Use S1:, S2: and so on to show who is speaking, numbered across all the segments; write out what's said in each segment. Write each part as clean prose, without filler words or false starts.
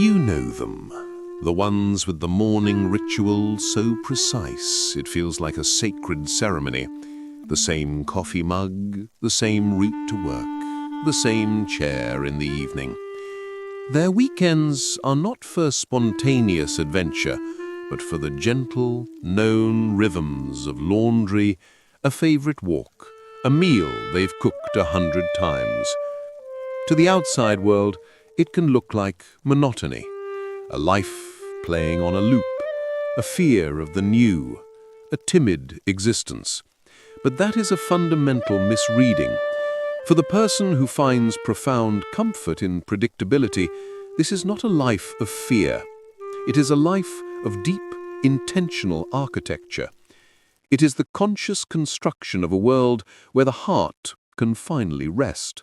S1: You know them, the ones with the morning ritual so precise it feels like a sacred ceremony. The same coffee mug, the same route to work, the same chair in the evening. Their weekends are not for spontaneous adventure, but for the gentle, known rhythms of laundry, a favorite walk, a meal they've cooked 100 times. To the outside world, it can look like monotony, a life playing on a loop, a fear of the new, a timid existence. But that is a fundamental misreading. For the person who finds profound comfort in predictability, this is not a life of fear. It is a life of deep, intentional architecture. It is the conscious construction of a world where the heart can finally rest.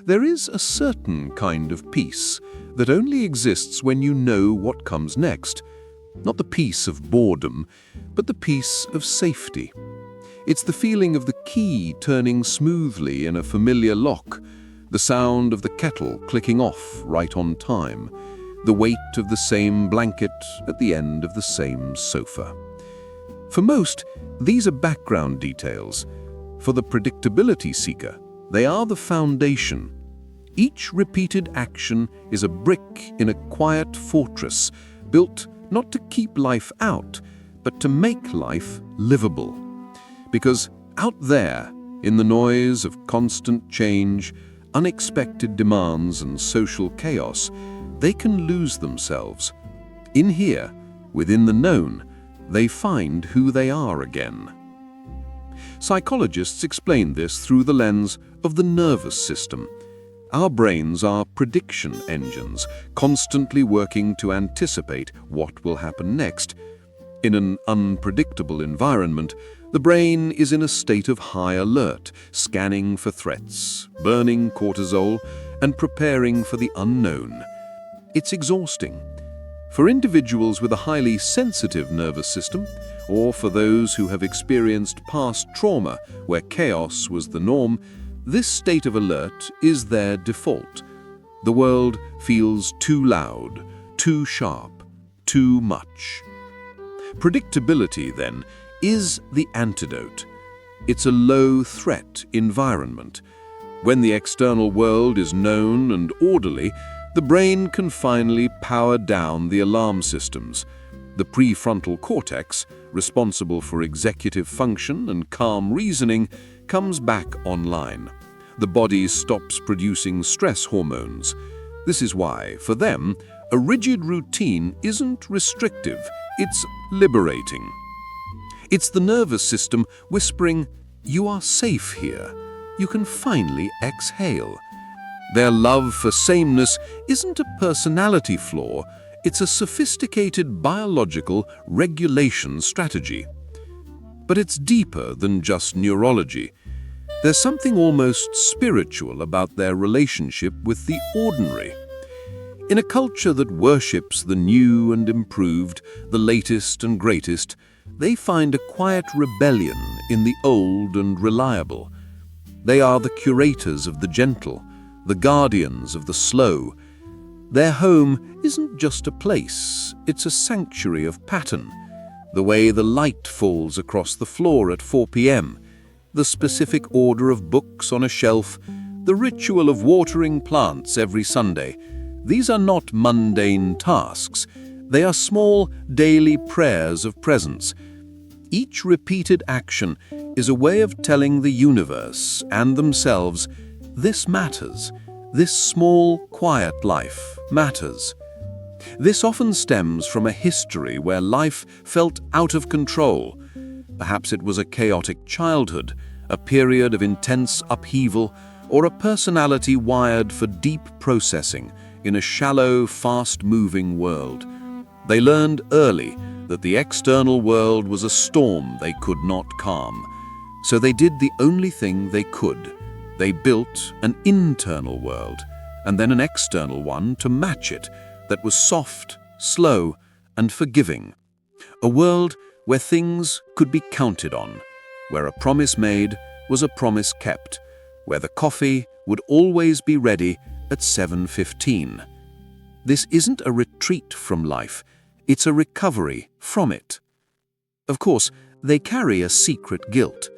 S1: There is a certain kind of peace that only exists when you know what comes next. Not the peace of boredom, but the peace of safety. It's the feeling of the key turning smoothly in a familiar lock, the sound of the kettle clicking off right on time, the weight of the same blanket at the end of the same sofa. For most, these are background details. For the predictability seeker, they are the foundation. Each repeated action is a brick in a quiet fortress, built not to keep life out, but to make life livable. Because out there, in the noise of constant change, unexpected demands and social chaos, they can lose themselves. In here, within the known, they find who they are again. Psychologists explain this through the lens of the nervous system. Our brains are prediction engines, constantly working to anticipate what will happen next. In an unpredictable environment, the brain is in a state of high alert, scanning for threats, burning cortisol, and preparing for the unknown. It's exhausting. For individuals with a highly sensitive nervous system, or for those who have experienced past trauma where chaos was the norm, this state of alert is their default. The world feels too loud, too sharp, too much. Predictability, then, is the antidote. It's a low-threat environment. When the external world is known and orderly, the brain can finally power down the alarm systems. The prefrontal cortex, responsible for executive function and calm reasoning, comes back online. The body stops producing stress hormones. This is why, for them, a rigid routine isn't restrictive, it's liberating. It's the nervous system whispering, "You are safe here. You can finally exhale." Their love for sameness isn't a personality flaw, it's a sophisticated biological regulation strategy. But it's deeper than just neurology. There's something almost spiritual about their relationship with the ordinary. In a culture that worships the new and improved, the latest and greatest, they find a quiet rebellion in the old and reliable. They are the curators of the gentle, the guardians of the slow. Their home isn't just a place, it's a sanctuary of pattern. The way the light falls across the floor at 4 p.m., the specific order of books on a shelf, the ritual of watering plants every Sunday. These are not mundane tasks. They are small, daily prayers of presence. Each repeated action is a way of telling the universe and themselves, this matters. This small, quiet life matters. This often stems from a history where life felt out of control. Perhaps it was a chaotic childhood, a period of intense upheaval, or a personality wired for deep processing in a shallow, fast-moving world. They learned early that the external world was a storm they could not calm. So they did the only thing they could. They built an internal world, and then an external one to match it, that was soft, slow, and forgiving. A world where things could be counted on, where a promise made was a promise kept, where the coffee would always be ready at 7:15. This isn't a retreat from life, it's a recovery from it. Of course, they carry a secret guilt.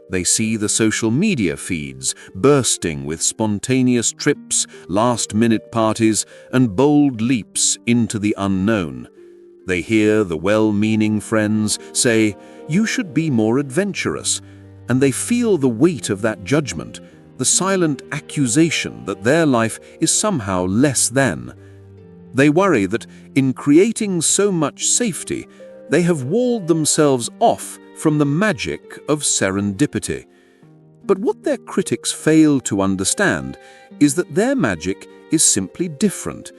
S1: They see the social media feeds bursting with spontaneous trips, last-minute parties, and bold leaps into the unknown. They hear the well-meaning friends say, "You should be more adventurous," and they feel the weight of that judgment, the silent accusation that their life is somehow less than. They worry that in creating so much safety, they have walled themselves off from the magic of serendipity. But what their critics fail to understand is that their magic is simply different.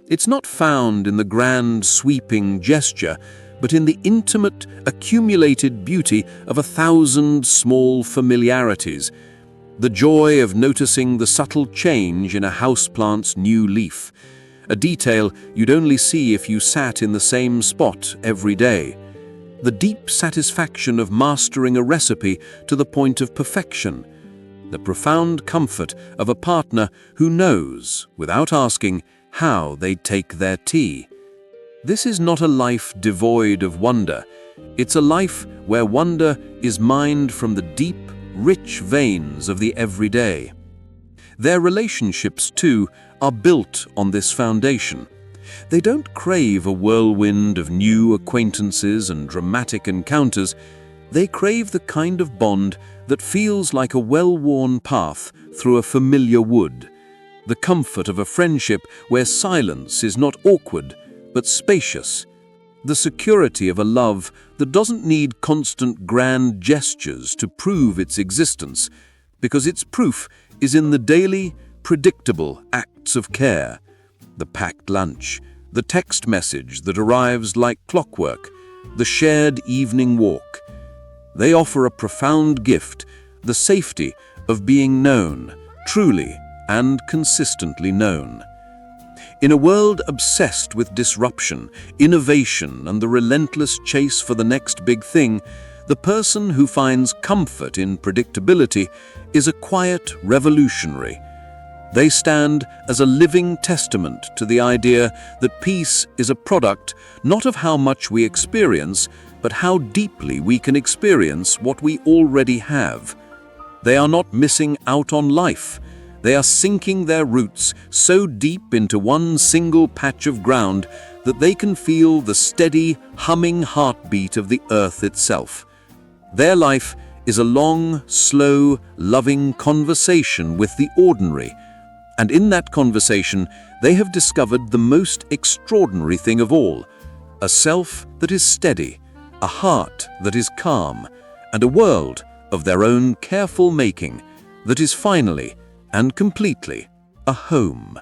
S1: It's not found in the grand, sweeping gesture, but in the intimate, accumulated beauty of 1,000 small familiarities. The joy of noticing the subtle change in a houseplant's new leaf, a detail you'd only see if you sat in the same spot every day. The deep satisfaction of mastering a recipe to the point of perfection. The profound comfort of a partner who knows, without asking, how they take their tea. This is not a life devoid of wonder. It's a life where wonder is mined from the deep, rich veins of the everyday. Their relationships, too, are built on this foundation. They don't crave a whirlwind of new acquaintances and dramatic encounters. They crave the kind of bond that feels like a well-worn path through a familiar wood. The comfort of a friendship where silence is not awkward, but spacious. The security of a love that doesn't need constant grand gestures to prove its existence, because its proof is in the daily, predictable acts of care. The packed lunch, the text message that arrives like clockwork, the shared evening walk. They offer a profound gift, the safety of being known, truly and consistently known. In a world obsessed with disruption, innovation, and the relentless chase for the next big thing, the person who finds comfort in predictability is a quiet revolutionary. They stand as a living testament to the idea that peace is a product not of how much we experience, but how deeply we can experience what we already have. They are not missing out on life. They are sinking their roots so deep into one single patch of ground that they can feel the steady, humming heartbeat of the earth itself. Their life is a long, slow, loving conversation with the ordinary, and in that conversation they have discovered the most extraordinary thing of all, a self that is steady, a heart that is calm, and a world of their own careful making that is finally and completely a home.